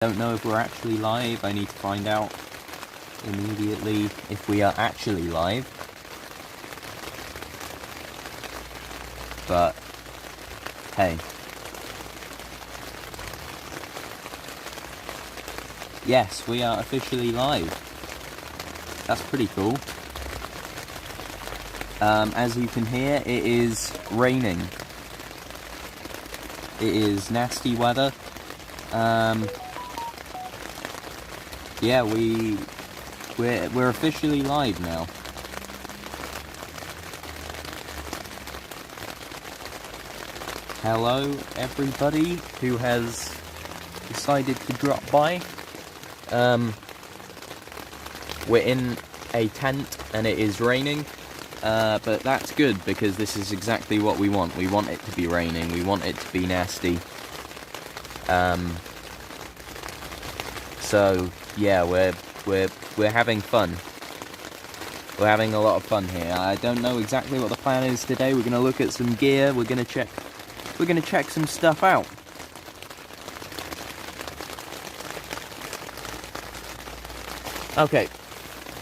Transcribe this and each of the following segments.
Don't know if we're actually live. I need to find out immediately if we are actually live. But hey, yes, we are officially live. That's pretty cool. As you can hear, it is raining. It is nasty weather. Yeah, we're officially live now. Hello, everybody who has decided to drop by. We're in a tent and it is raining, but that's good because this is exactly what we want. We want it to be raining. We want it to be nasty. So yeah, we're having fun. We're having a lot of fun here. I don't know exactly what the plan is today. We're gonna look at some gear. We're gonna check some stuff out. Okay,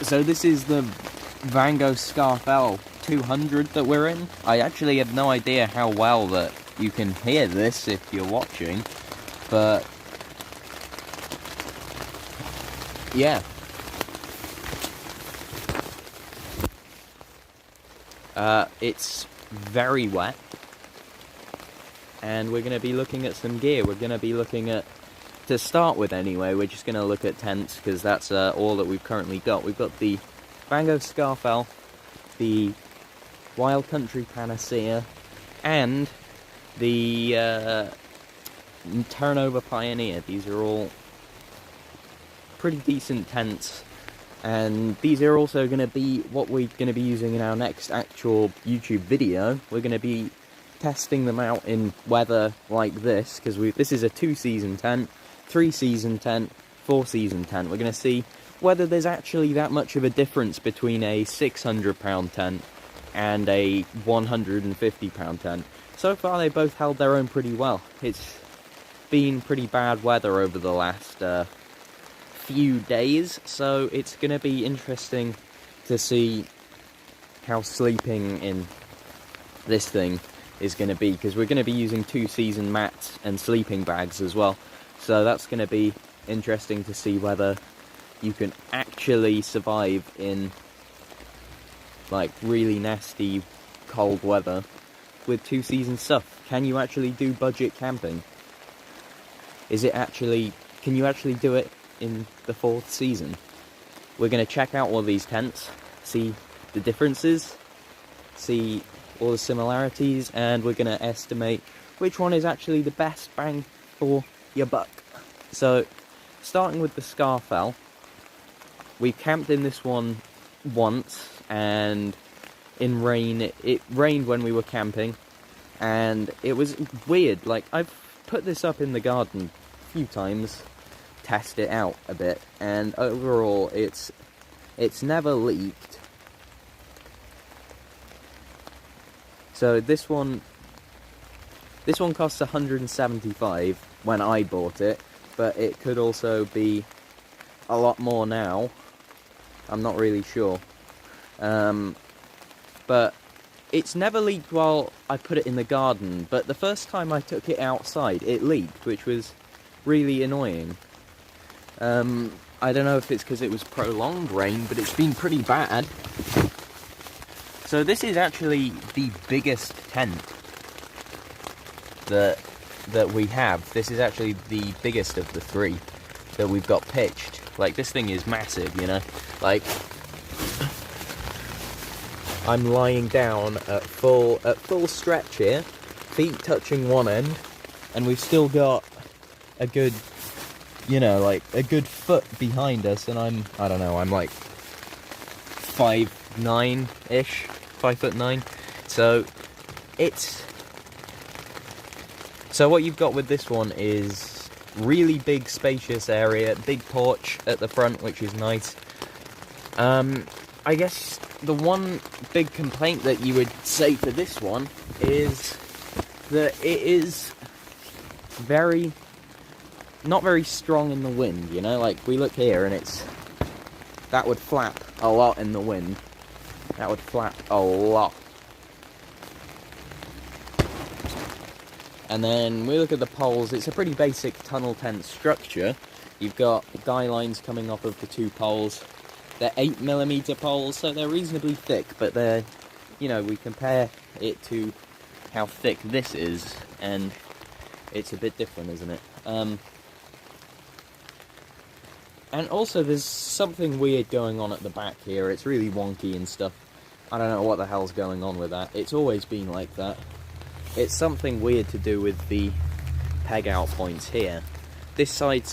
so this is the Vango Scarfell 200 that we're in. I actually have no idea how well that you can hear this if you're watching, but yeah. It's very wet, and we're going to be looking at some gear. We're going to be looking at, to start with anyway, we're just going to look at tents, because that's all that we've currently got. We've got the Vango Scarfell, the Wild Country Panacea, and the Turnover Pioneer. These are all pretty decent tents, and these are also going to be what we're going to be using in our next actual YouTube video. We're going to be testing them out in weather like this, because this is a 2-season tent, 3-season tent, 4-season tent. We're going to see whether there's actually that much of a difference between a 600-pound tent and a 150-pound tent. So far they both held their own pretty well. It's been pretty bad weather over the last few days, so it's going to be interesting to see how sleeping in this thing is going to be, because we're going to be using 2-season mats and sleeping bags as well. So that's going to be interesting to see whether you can actually survive in like really nasty cold weather with 2-season stuff. Can you actually do budget camping? Can you actually do it in the 4th season? We're going to check out all these tents, see the differences, see all the similarities, and we're going to estimate which one is actually the best bang for your buck. So, starting with the Scarfell, we camped in this one once, and in rain, it rained when we were camping, and it was weird. Like, I've put this up in the garden a few times, test it out a bit, and overall it's never leaked. So this one costs 175 when I bought it, but it could also be a lot more now. I'm not really sure. But it's never leaked while I put it in the garden, but the first time I took it outside it leaked, which was really annoying. I don't know if it's because it was prolonged rain, but it's been pretty bad. So this is actually the biggest tent that we have. This is actually the biggest of the 3 that we've got pitched. Like, this thing is massive, you know? Like, I'm lying down at full stretch here, feet touching one end, and we've still got a good, you know, like a good foot behind us, and I'm like 5'9"-ish, 5'9". So what you've got with this one is really big, spacious area, big porch at the front, which is nice. I guess the one big complaint that you would say for this one is that it is very not very strong in the wind, you know? Like, we look here and that would flap a lot in the wind. That would flap a lot. And then we look at the poles. It's a pretty basic tunnel tent structure. You've got guy lines coming off of the 2 poles. They're 8mm poles, so they're reasonably thick, but they're, you know, we compare it to how thick this is, and it's a bit different, isn't it? And also, there's something weird going on at the back here. It's really wonky and stuff. I don't know what the hell's going on with that. It's always been like that. It's something weird to do with the peg out points here. This side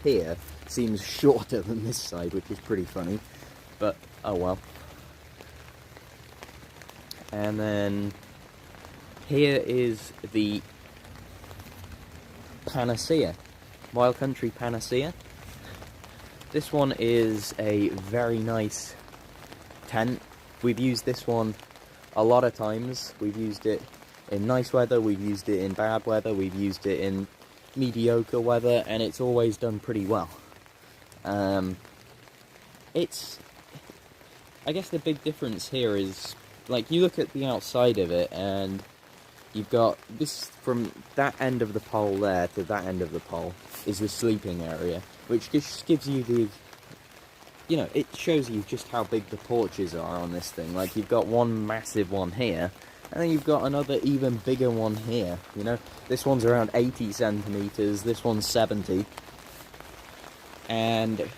here seems shorter than this side, which is pretty funny. But, oh well. And then here is the Panacea. Wild Country Panacea. This one is a very nice tent. We've used this one a lot of times. We've used it in nice weather, we've used it in bad weather, we've used it in mediocre weather, and it's always done pretty well. I guess the big difference here is, like, you look at the outside of it, and you've got this, from that end of the pole there to that end of the pole is the sleeping area, which just gives you the, you know, it shows you just how big the porches are on this thing. Like, you've got one massive one here, and then you've got another even bigger one here, you know. This one's around 80 centimeters, this one's 70. And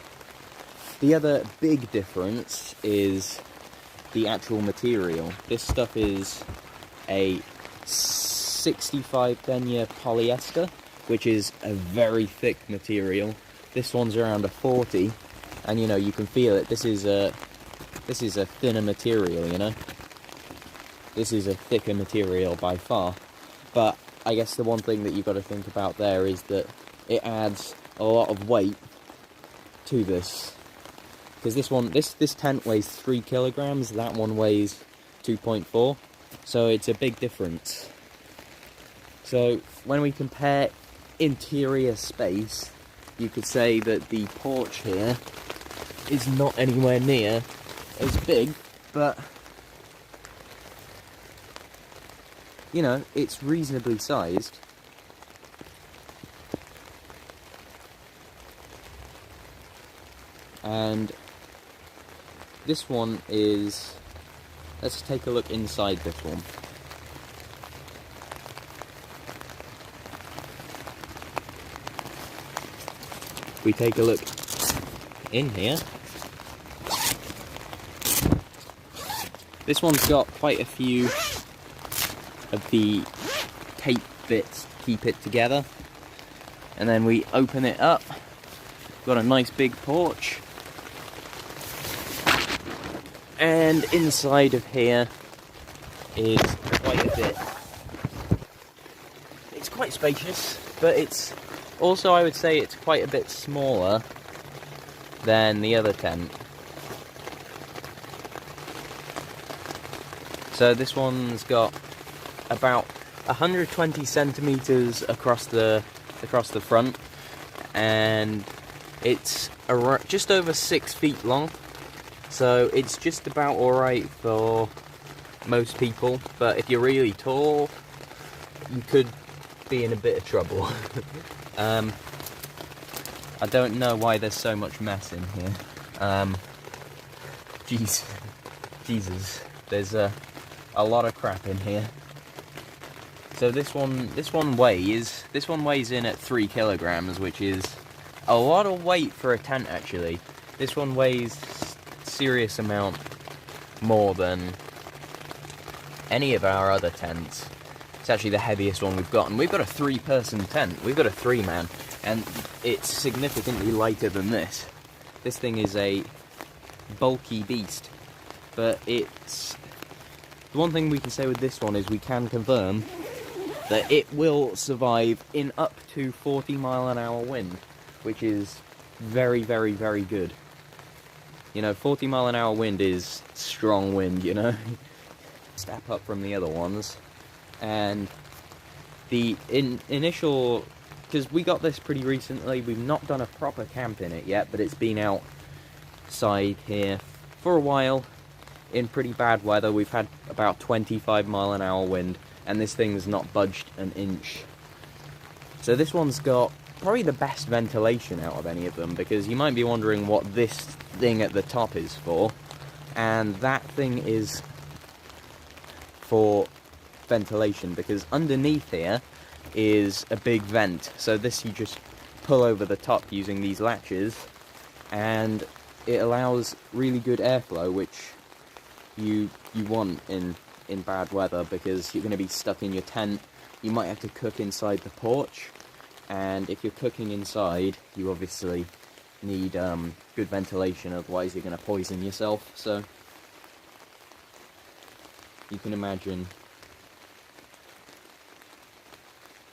the other big difference is the actual material. This stuff is a 65 denier polyester, which is a very thick material. This one's around a 40, and you know, you can feel it. This is a thinner material, you know. This is a thicker material by far. But I guess the one thing that you've got to think about there is that it adds a lot of weight to this. Because this tent weighs 3 kilograms, that one weighs 2.4. So it's a big difference. So when we compare interior space, you could say that the porch here is not anywhere near as big, but you know, it's reasonably sized. And this one is, let's take a look inside this one. We take a look in here. This one's got quite a few of the tape bits to keep it together. And then we open it up. Got a nice big porch. And inside of here is quite a bit. It's quite spacious, but it's also, I would say, it's quite a bit smaller than the other tent. So this one's got about 120 centimeters across the front, and it's just over 6 feet long. So it's just about alright for most people, but if you're really tall, you could be in a bit of trouble. I don't know why there's so much mess in here. Jesus, there's a lot of crap in here. So this one weighs in at 3 kilograms, which is a lot of weight for a tent actually. This one weighs serious amount more than any of our other tents. It's actually the heaviest one we've got, and we've got a 3-person tent. We've got a 3-man, and it's significantly lighter than this. This thing is a bulky beast, but it's, the one thing we can say with this one is we can confirm that it will survive in up to 40-mile-an-hour wind, which is very, very, very good. You know, 40-mile-an-hour wind is strong wind, you know. Step up from the other ones. And the initial because we got this pretty recently. We've not done a proper camp in it yet, but it's been outside here for a while in pretty bad weather. We've had about 25-mile-an-hour wind, and this thing's not budged an inch. So this one's got probably the best ventilation out of any of them, because you might be wondering what this thing at the top is for, and that thing is for ventilation, because underneath here is a big vent. So this you just pull over the top using these latches, and it allows really good airflow, which you want in bad weather, because you're going to be stuck in your tent. You might have to cook inside the porch, and if you're cooking inside, you obviously need good ventilation, otherwise you're going to poison yourself. So you can imagine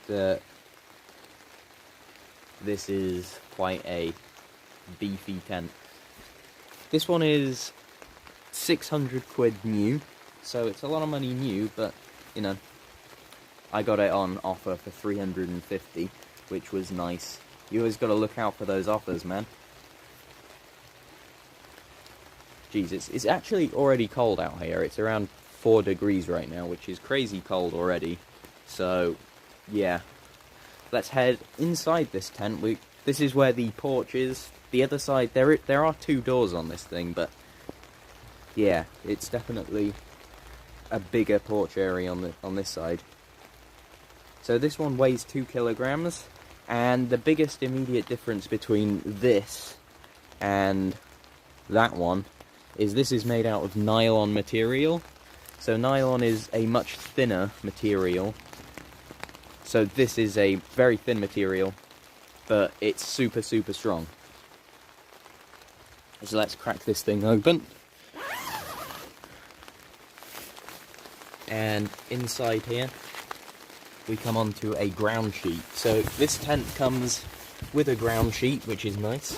that this is quite a beefy tent. This one is 600 quid new, so it's a lot of money new, but you know, I got it on offer for 350, which was nice. You always got to look out for those offers, man. Jeez, it's actually already cold out here. It's around 4 degrees right now, which is crazy cold already. So yeah, let's head inside this tent. This is where the porch is. The other side, there are 2 doors on this thing, but yeah, it's definitely a bigger porch area on this side. So this one weighs 2 kilograms, and the biggest immediate difference between this and that one is this is made out of nylon material. So nylon is a much thinner material. So this is a very thin material, but it's super, super strong. So let's crack this thing open. And inside here, we come onto a ground sheet. So this tent comes with a ground sheet, which is nice,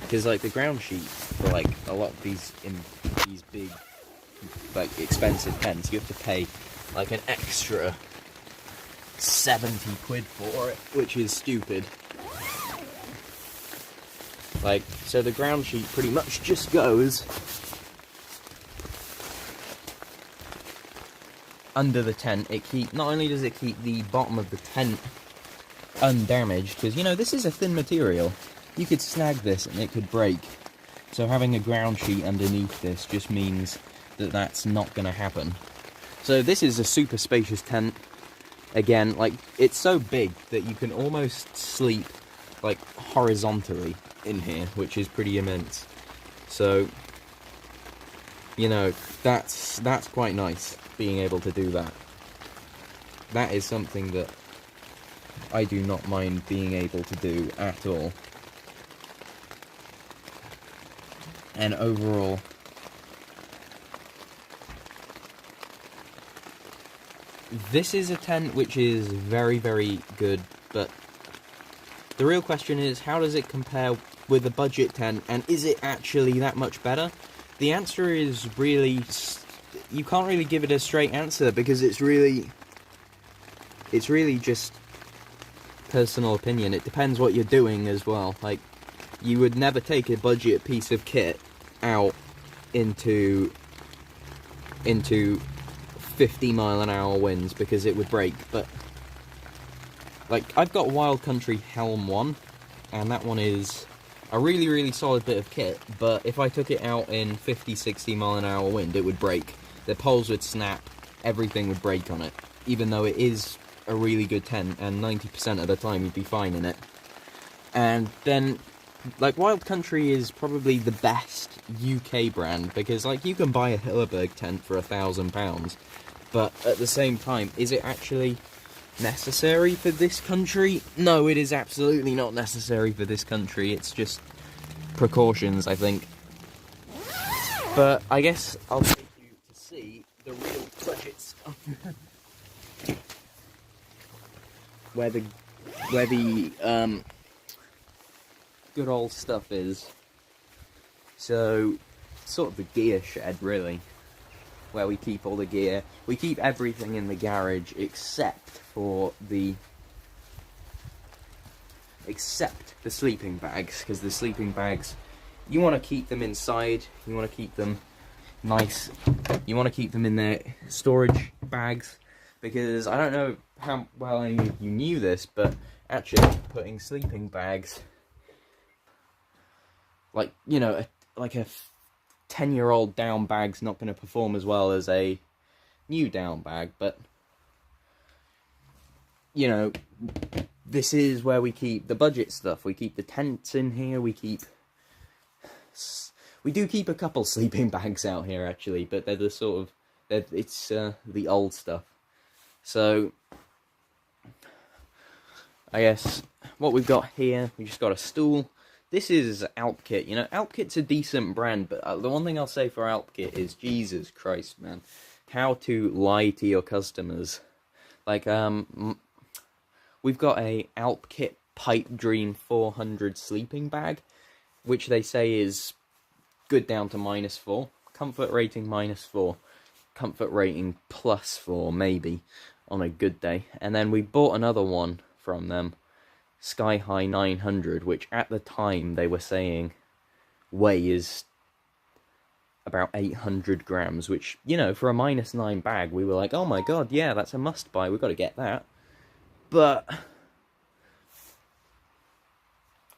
because like the ground sheet for like a lot of these big, like expensive tents, you have to pay like an extra 70 quid for it, which is stupid. Like, so the ground sheet pretty much just goes under the tent. Not only does it keep the bottom of the tent undamaged, because you know this is a thin material. You could snag this and it could break. So having a ground sheet underneath this just means that that's not going to happen. So this is a super spacious tent. Again, like, it's so big that you can almost sleep like horizontally in here, which is pretty immense. So, you know, that's quite nice, being able to do that. That is something that I do not mind being able to do at all. And overall, this is a tent which is very, very good, but the real question is, how does it compare with a budget tent, and is it actually that much better? The answer is really, you can't really give it a straight answer, because it's really just personal opinion. It depends what you're doing as well. Like, you would never take a budget piece of kit out into 50-mile-an-hour winds, because it would break. But like, I've got Wild Country Helm 1, and that one is a really, really solid bit of kit, but if I took it out in 50-60-mile-an-hour wind, it would break. The poles would snap, everything would break on it, even though it is a really good tent, and 90% of the time you'd be fine in it. And then, like, Wild Country is probably the best UK brand, because, like, you can buy a Hilleberg tent for £1,000, but at the same time, is it actually necessary for this country? No, it is absolutely not necessary for this country. It's just precautions, I think. But I guess I'll take you to see the real budget stuff. where the good old stuff is. So, sort of the gear shed, really, where we keep all the gear. We keep everything in the garage except for the except the sleeping bags, because the sleeping bags, you want to keep them inside, you want to keep them nice, you want to keep them in their storage bags, because I don't know how well any of you knew this, but actually putting sleeping bags, like, you know, like a 10-year-old down bag's not going to perform as well as a new down bag, but, you know, this is where we keep the budget stuff. We keep the tents in here, we do keep a couple sleeping bags out here, actually, but they're the sort of, it's the old stuff. So, I guess, what we've got here, we just got a stool. This is Alpkit. You know, Alpkit's a decent brand, but the one thing I'll say for Alpkit is, Jesus Christ, man, how to lie to your customers. Like, we've got a Alpkit Pipe Dream 400 sleeping bag, which they say is good down to -4. Comfort rating -4. Comfort rating +4, maybe, on a good day. And then we bought another one from them, Sky High 900, which at the time they were saying weighs about 800 grams, which, you know, for a -9 bag, we were like, oh my god, yeah, that's a must buy, we've got to get that. But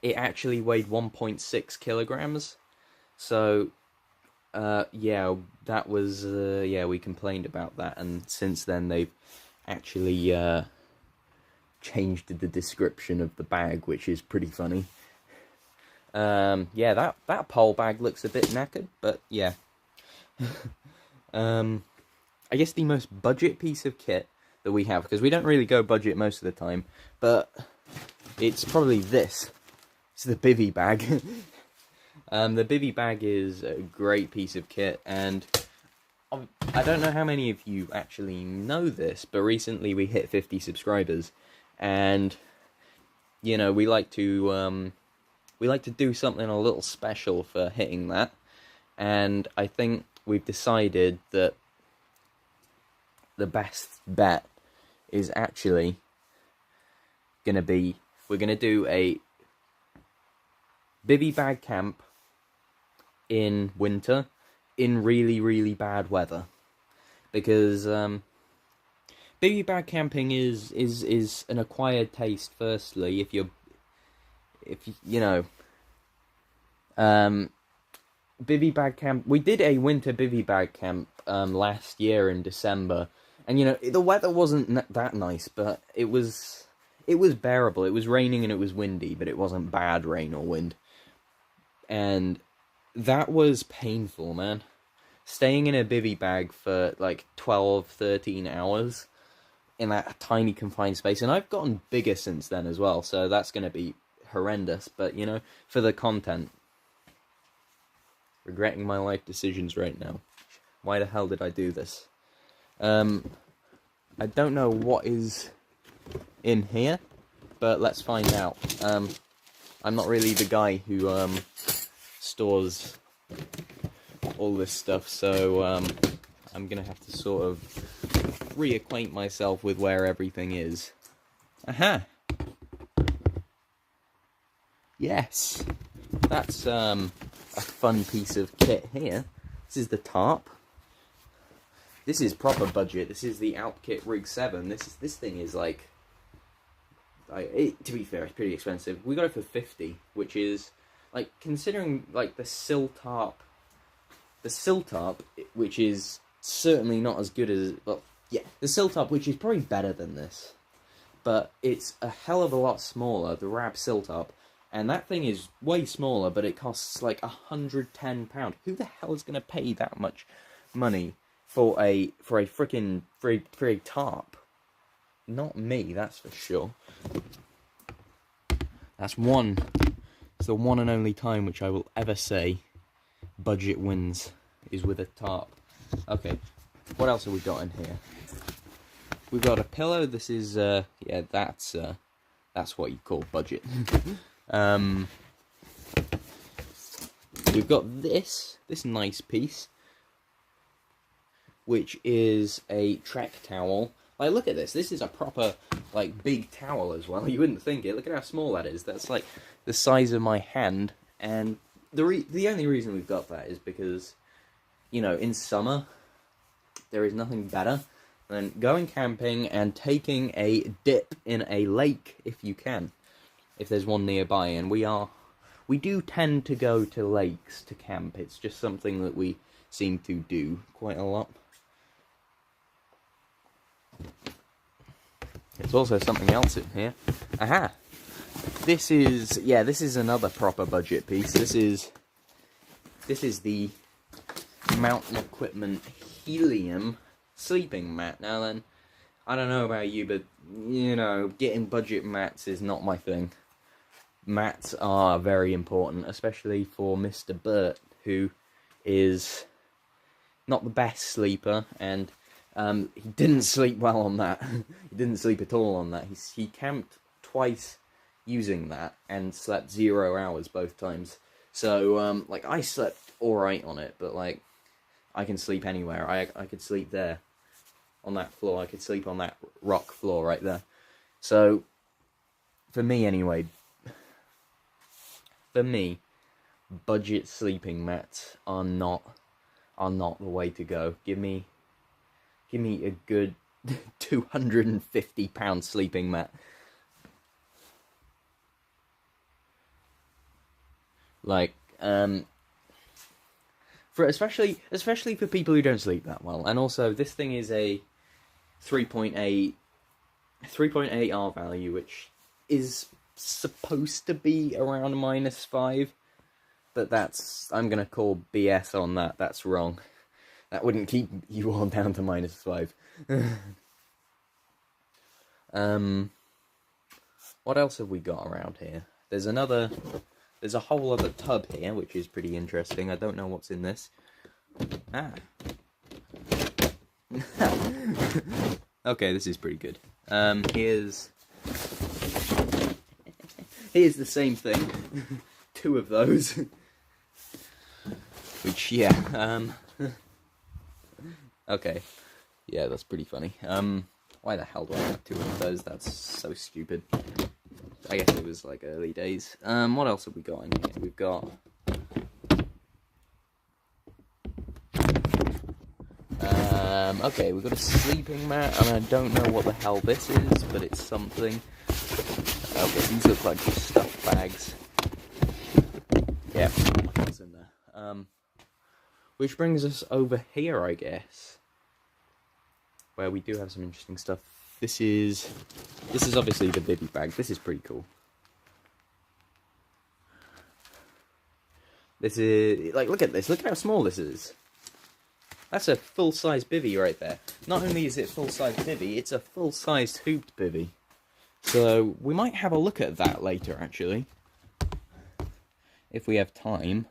it actually weighed 1.6 kilograms, so, yeah, that was, yeah, we complained about that, and since then they've actually, changed the description of the bag, which is pretty funny. Yeah, that pole bag looks a bit knackered, but yeah. I guess the most budget piece of kit that we have, because we don't really go budget most of the time, but it's probably this. It's the bivy bag. The bivy bag is a great piece of kit, and I don't know how many of you actually know this, but recently we hit 50 subscribers, and, you know, we like to do something a little special for hitting that, and I think we've decided that the best bet is actually gonna be, we're gonna do a bivy bag camp in winter in really, really bad weather, because bivy bag camping is an acquired taste. Firstly, if you know, bivy bag camp. We did a winter bivy bag camp last year in December, and you know, the weather wasn't that nice, but it was bearable. It was raining and it was windy, but it wasn't bad rain or wind, and that was painful, man. Staying in a bivy bag for like 12, 13 hours in that tiny confined space, and I've gotten bigger since then as well, so that's going to be horrendous, but you know, for the content. Regretting my life decisions right now. Why the hell did I do this? I don't know what is in here, but let's find out. I'm not really the guy who stores all this stuff, so I'm gonna have to sort of reacquaint myself with where everything is. Aha! Yes! That's a fun piece of kit here. This is the tarp. This is proper budget. This is the Alpkit Rig 7. This thing is like, to be fair, it's pretty expensive. We got it for 50, which is like, considering like the sill tarp, which is certainly not as good as, well, yeah, the sill tarp, which is probably better than this, but it's a hell of a lot smaller. The Rab sill tarp. And that thing is way smaller, but it costs like £110. Who the hell is going to pay that much money for a tarp? Not me, that's for sure. It's the one and only time which I will ever say budget wins is with a tarp. Okay, what else have we got in here? We've got a pillow. This is yeah, that's what you call budget. We've got this nice piece, which is a Trek towel. Like, look at this. This is a proper, like, big towel as well. You wouldn't think it. Look at how small that is. That's, like, the size of my hand. And the only reason we've got that is because, you know, in summer, there is nothing better than going camping and taking a dip in a lake, if you can. If there's one nearby. And we do tend to go to lakes to camp. It's just something that we seem to do quite a lot. There's also something else in here. Aha! This is another proper budget piece. This is the Mountain Equipment Helium sleeping mat. Now then, I don't know about you, but, you know, getting budget mats is not my thing. Mats are very important, especially for Mr. Burt, who is not the best sleeper, and he didn't sleep well on that. He didn't sleep at all on that. He camped twice using that, and slept 0 hours both times. So, like, I slept alright on it, but, like, I can sleep anywhere. I could sleep there, on that floor. I could sleep on that rock floor right there. So, for me anyway, budget sleeping mats are not the way to go. Give me a good £250 sleeping mat. Like, for especially for people who don't sleep that well. And also, this thing is a 3.8 R value, which is supposed to be around -5, but I'm gonna call BS on that. That's wrong. That wouldn't keep you all down to -5. What else have we got around here? There's a whole other tub here, which is pretty interesting. I don't know what's in this. Ah. Okay, this is pretty good. Here's the same thing. 2 of those. Which, yeah, okay. Yeah, that's pretty funny. Why the hell do I have 2 of those? That's so stupid. I guess it was, like, early days. What else have we got in here? We've got... okay, we've got a sleeping mat, and I don't know what the hell this is, but it's something. Okay, these look like just stuffed bags. Yeah, what's in there? Which brings us over here, I guess, where we do have some interesting stuff. This is obviously the bivy bag. This is pretty cool. This is, like, look at this. Look at how small this is. That's a full-size bivy right there. Not only is it full-size bivy, it's a full-sized hooped bivy. So, we might have a look at that later, actually. If we have time.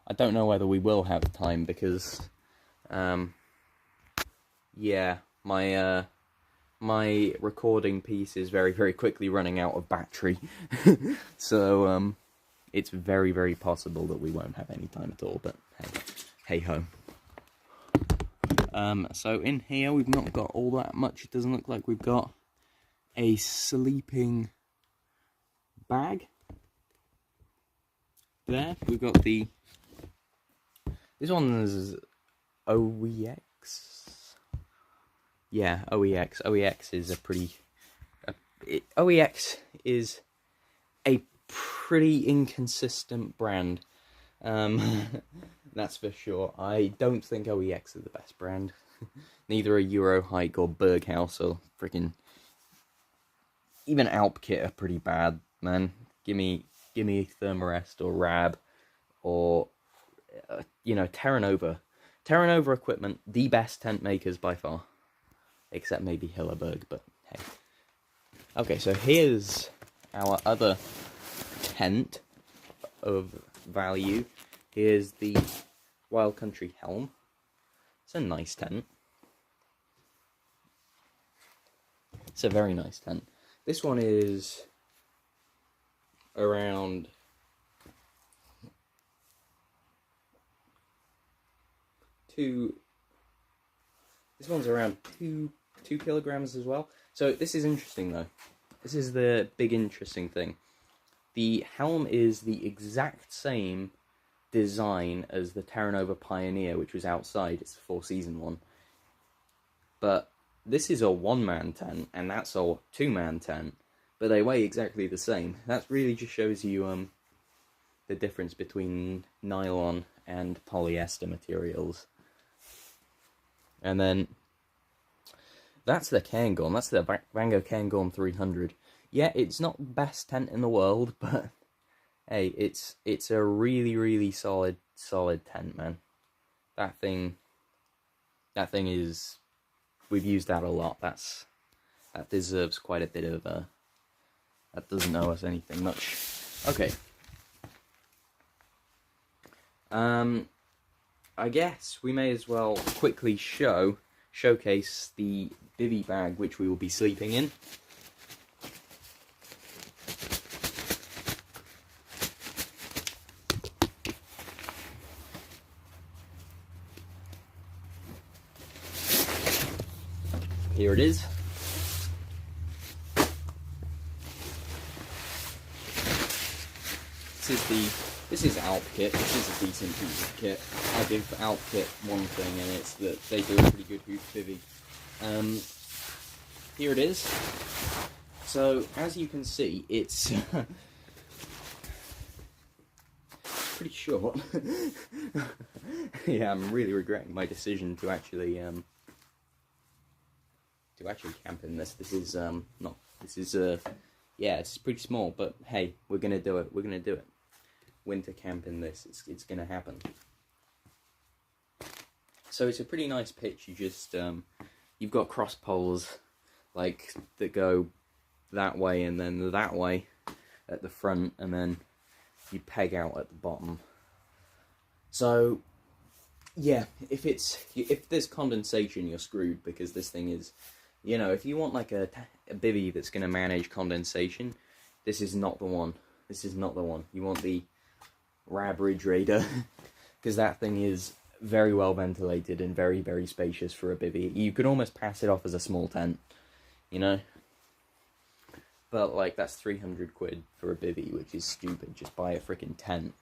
I don't know whether we will have time, because, yeah, my recording piece is very, very quickly running out of battery. So, it's very, very possible that we won't have any time at all, but hey, hey-ho. So in here we've not got all that much. It doesn't look like we've got a sleeping bag. There, we've got this one is OEX. Yeah, OEX. OEX is OEX is a pretty inconsistent brand. That's for sure. I don't think OEX is the best brand. Neither are Eurohike or Berghaus or freaking... Even Alpkit are pretty bad, man. Give me Thermarest or Rab or, you know, Terra Nova. Terra Nova Equipment, the best tent makers by far. Except maybe Hilleberg, but hey. Okay, so here's our other tent of value. Here's the Wild Country Helm. It's a nice tent. It's a very nice tent. This one is around This one's around 2 kilograms as well. So this is interesting though. This is the big interesting thing. The helm is the exact same design as the Terra Nova Pioneer, which was outside. It's the four-season one. But this is a one-man tent, and that's a two-man tent. But they weigh exactly the same. That really just shows you the difference between nylon and polyester materials. And then that's the Cairngorm. That's the Vango Cairngorm 300. Yeah, it's not the best tent in the world, but hey, it's a really solid tent, man. That thing is, we've used that a lot. That deserves quite a bit of that doesn't owe us anything much. Okay. I guess we may as well quickly showcase the bivy bag which we will be sleeping in. Here it is. This is Alp Kit. This is a decent piece of kit. I give Alp Kit one thing, and it's that they do a pretty good hoof bivy. Here it is. So as you can see, it's pretty short. Yeah, I'm really regretting my decision to actually camp in this. This is yeah, it's pretty small, but hey, we're gonna do it. We're gonna do it. Winter camp in this. It's gonna happen. So it's a pretty nice pitch. You just you've got cross poles like that go that way and then that way at the front, and then you peg out at the bottom. So yeah, if there's condensation, you're screwed, because this thing is, you know, if you want like a bivy that's going to manage condensation, this is not the one. This is not the one. You want the Rab Ridge Raider, because that thing is very well ventilated and very spacious for a bivy. You could almost pass it off as a small tent, you know? But like, that's 300 quid for a bivy, which is stupid. Just buy a freaking tent.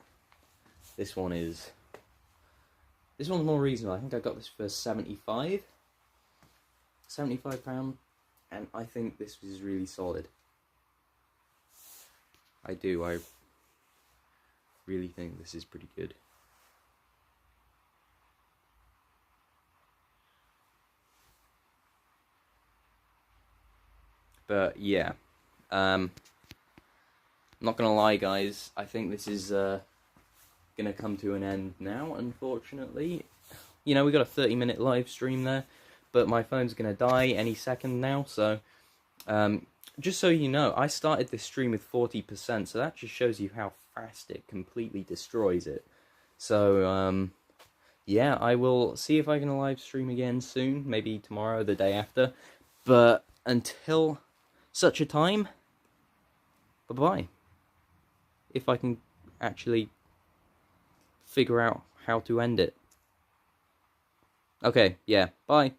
This one's more reasonable. I think I got this for £75, and I think this is really solid. I really think this is pretty good. But yeah, I'm not gonna lie, guys, I think this is gonna come to an end now, unfortunately. You know, we got a 30-minute live stream there, but my phone's gonna die any second now, so just so you know, I started this stream with 40%, so that just shows you how fast it completely destroys it. So yeah, I will see if I can live stream again soon, maybe tomorrow, the day after, but until such a time, bye-bye. If I can actually figure out how to end it. Okay, yeah, bye.